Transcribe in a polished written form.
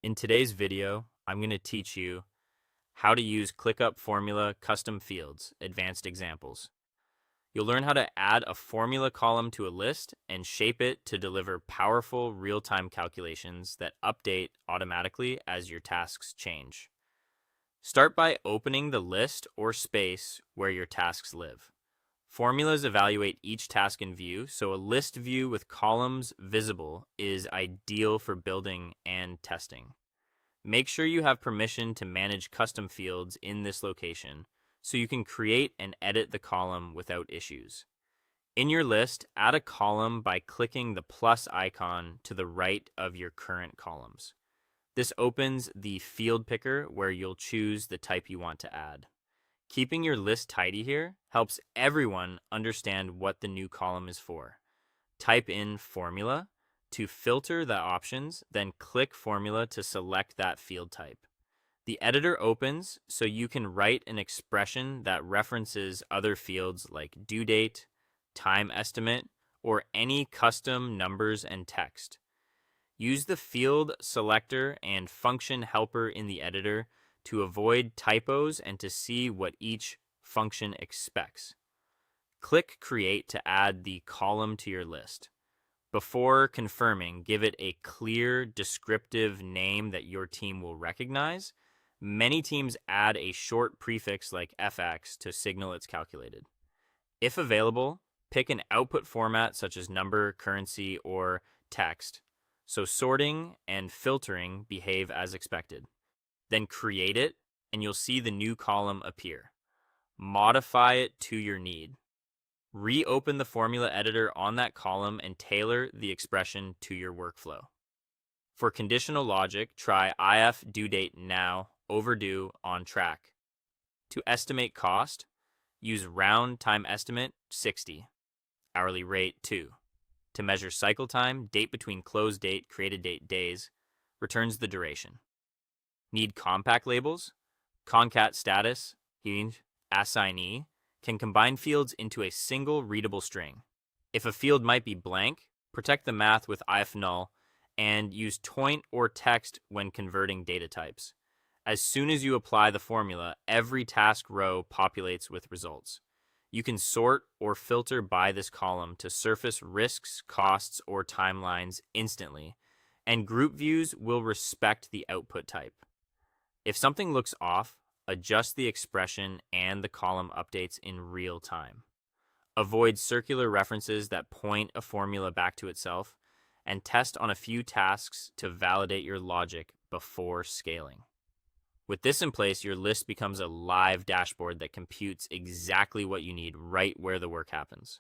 In today's video, I'm going to teach you how to use ClickUp formula custom fields, advanced examples. You'll learn how to add a formula column to a list and shape it to deliver powerful real-time calculations that update automatically as your tasks change. Start by opening the list or space where your tasks live. Formulas evaluate each task in view, so a list view with columns visible is ideal for building and testing. Make sure you have permission to manage custom fields in this location so you can create and edit the column without issues. In your list, add a column by clicking the plus icon to the right of your current columns. This opens the field picker where you'll choose the type you want to add. Keeping your list tidy here helps everyone understand what the new column is for. Type in formula to filter the options, then click formula to select that field type. The editor opens so you can write an expression that references other fields like due date, time estimate, or any custom numbers and text. Use the field selector and function helper in the editor to avoid typos and to see what each function expects. Click Create to add the column to your list. Before confirming, give it a clear, descriptive name that your team will recognize. Many teams add a short prefix like FX to signal it's calculated. If available, pick an output format such as number, currency, or text, so sorting and filtering behave as expected. Then create it, and you'll see the new column appear. Modify it to your need. Reopen the formula editor on that column and tailor the expression to your workflow. For conditional logic, try if due date now, overdue, on track. To estimate cost, use round time estimate 60, hourly rate 2. To measure cycle time, date between close date, created date days, returns the duration. Need compact labels? Concat status, assignee, can combine fields into a single readable string. If a field might be blank, protect the math with if null and use toint or text when converting data types. As soon as you apply the formula, every task row populates with results. You can sort or filter by this column to surface risks, costs, or timelines instantly, and group views will respect the output type. If something looks off, adjust the expression and the column updates in real time. Avoid circular references that point a formula back to itself, and test on a few tasks to validate your logic before scaling. With this in place, your list becomes a live dashboard that computes exactly what you need right where the work happens.